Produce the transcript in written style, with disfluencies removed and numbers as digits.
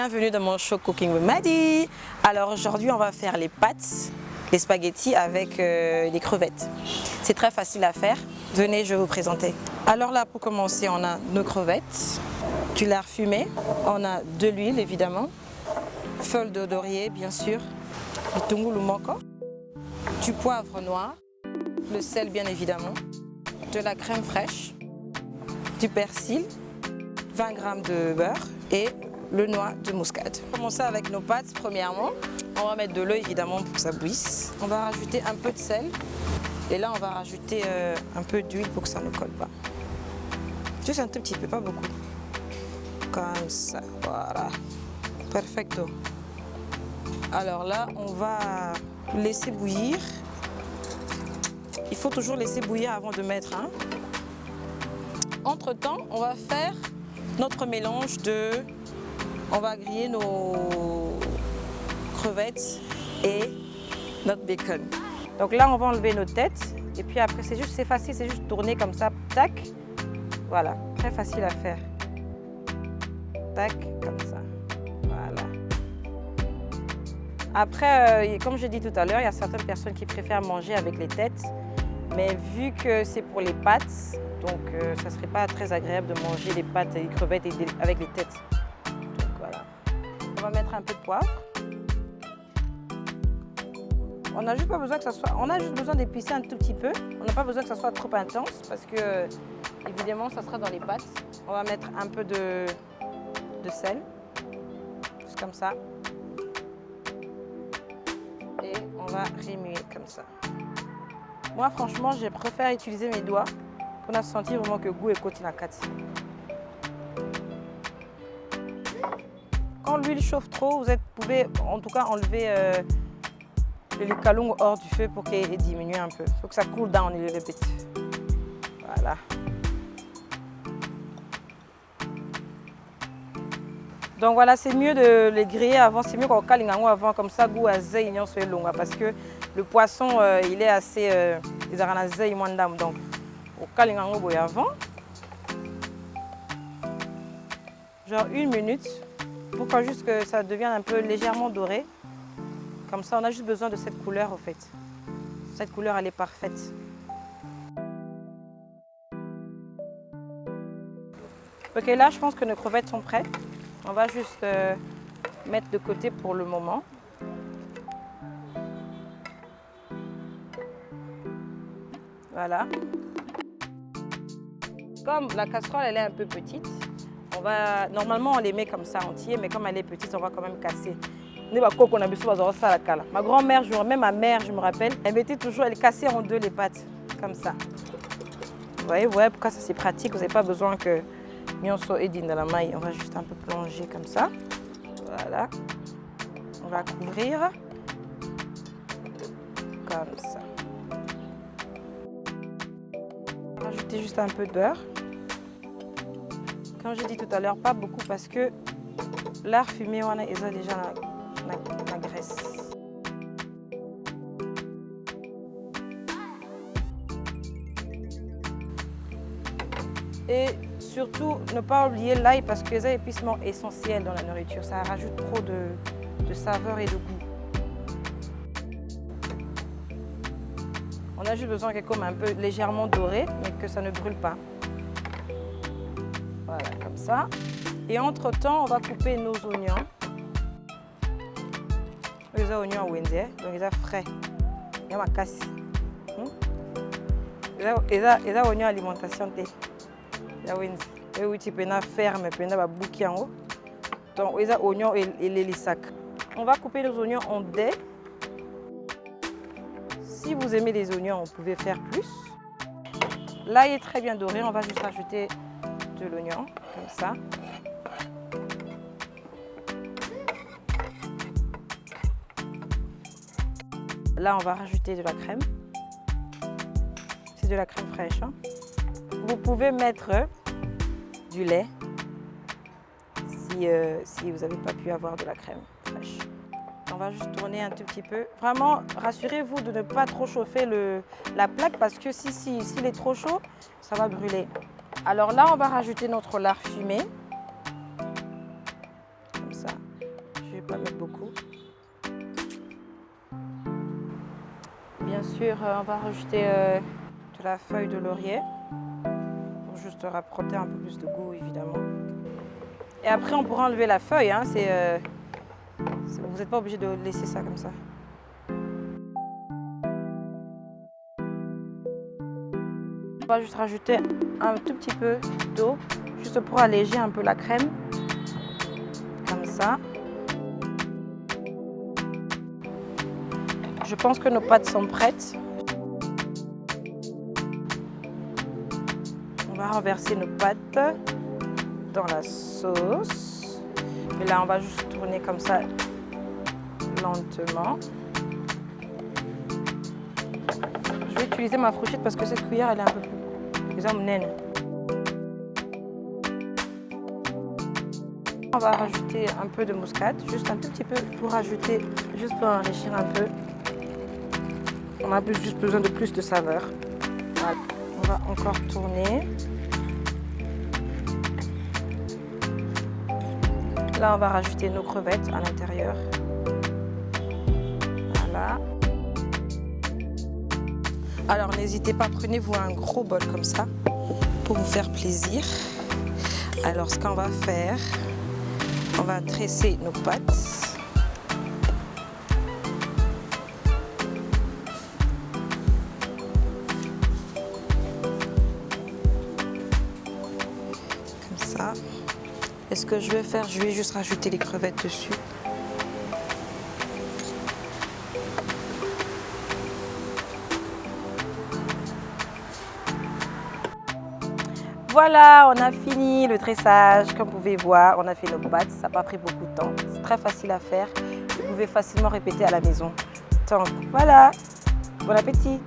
bienvenue dans mon show Cooking with Maddy. Alors aujourd'hui on va faire les pâtes, les spaghettis avec les crevettes. C'est très facile à faire, venez je vais vous présenter. Alors là pour commencer on a nos crevettes, du lard fumé, on a de l'huile évidemment, feuilles de laurier bien sûr, du tungulu moko, du poivre noir, le sel bien évidemment, de la crème fraîche, du persil, 20 g de beurre et le noix de muscade. On va commencer avec nos pâtes premièrement. On va mettre de l'eau évidemment pour que ça bouillisse. On va rajouter un peu de sel et là on va rajouter un peu d'huile pour que ça ne colle pas. Juste un tout petit peu, pas beaucoup. Comme ça, voilà. Perfecto. Alors là on va laisser bouillir. Il faut toujours laisser bouillir avant de mettre. Entre temps on va faire notre mélange de... On va griller nos crevettes et notre bacon. Donc là, on va enlever nos têtes. Et puis après, c'est facile, c'est juste tourner comme ça, tac. Voilà, très facile à faire. Tac, comme ça. Voilà. Après, comme j'ai dit tout à l'heure, il y a certaines personnes qui préfèrent manger avec les têtes. Mais vu que c'est pour les pâtes, donc ça ne serait pas très agréable de manger les pâtes et les crevettes avec les têtes. On va mettre un peu de poivre. On n'a juste pas besoin que ça soit. On a juste besoin d'épicer un tout petit peu. On n'a pas besoin que ça soit trop intense parce que évidemment ça sera dans les pâtes. On va mettre un peu de sel, juste comme ça. Et on va remuer comme ça. Moi franchement, je préfère utiliser mes doigts pour sentir vraiment que le goût est côté la carte. Quand l'huile chauffe trop, vous pouvez en tout cas enlever le kalung hors du feu pour qu'il diminue un peu. Il faut que ça coule down, il le petit. Voilà. Donc voilà, c'est mieux de les griller avant, c'est mieux qu'on cale avant, comme ça goût à zéignon soit long parce que le poisson il est assez ils ont un zéignon d'âme donc on cale avant. Genre 1 minute. Pour que juste que ça devienne un peu légèrement doré. Comme ça, on a juste besoin de cette couleur, en fait. Cette couleur, elle est parfaite. Ok, là, je pense que nos crevettes sont prêtes. On va juste mettre de côté pour le moment. Voilà. Comme la casserole, elle est un peu petite, normalement, on les met comme ça entier, mais comme elle est petite, on va quand même casser. Ma grand-mère, même ma mère, je me rappelle, elle mettait toujours, elle cassait en deux les pâtes, comme ça. Vous voyez, pourquoi ça c'est pratique, vous n'avez pas besoin que nous soit aidé dans la maille. On va juste un peu plonger comme ça. Voilà. On va couvrir. Comme ça. On va rajouter juste un peu de beurre. Comme j'ai dit tout à l'heure, pas beaucoup parce que lard fumé, on a déjà la graisse. Et surtout, ne pas oublier l'ail parce que les épices sont essentiels dans la nourriture. Ça rajoute trop de saveur et de goût. On a juste besoin quelque chose un peu légèrement doré, mais que ça ne brûle pas. Voilà, comme ça. Et entre-temps, on va couper nos oignons. Les oignons donc ils sont frais. Il y a ma casse. Les oignons alimentation. Et oui, tu peux faire ferme, tu peux bouquer en haut. Donc, les oignons et les sacs. On va couper les oignons en dés. Si vous aimez les oignons, vous pouvez faire plus. Là, il est très bien doré. On va juste rajouter de l'oignon, comme ça. Là, on va rajouter de la crème. C'est de la crème fraîche. Vous pouvez mettre du lait si vous n'avez pas pu avoir de la crème fraîche. On va juste tourner un tout petit peu. Vraiment, rassurez-vous de ne pas trop chauffer la plaque parce que s'il est trop chaud, ça va brûler. Alors là, on va rajouter notre lard fumé. Comme ça. On va mettre beaucoup. Bien sûr, on va rajouter de la feuille de laurier pour juste rapporter un peu plus de goût, évidemment. Et après, on pourra enlever la feuille. Hein, vous n'êtes pas obligé de laisser ça comme ça. On va juste rajouter un tout petit peu d'eau, juste pour alléger un peu la crème. Comme ça. Je pense que nos pâtes sont prêtes. On va renverser nos pâtes dans la sauce. Et là, on va juste tourner comme ça, lentement. Je vais utiliser ma fourchette parce que cette cuillère, elle est un peu plus naine. On va rajouter un peu de muscade, juste un tout petit peu pour rajouter, juste pour enrichir un peu. On a juste besoin de plus de saveur. Voilà. On va encore tourner. Là, on va rajouter nos crevettes à l'intérieur. Voilà. Alors, n'hésitez pas, prenez-vous un gros bol comme ça pour vous faire plaisir. Alors, ce qu'on va faire, on va tresser nos pâtes. Et ce que je vais faire, je vais juste rajouter les crevettes dessus. Voilà, on a fini le tressage. Comme vous pouvez voir, on a fait nos pâtes. Ça n'a pas pris beaucoup de temps. C'est très facile à faire. Vous pouvez facilement répéter à la maison. Donc voilà, bon appétit!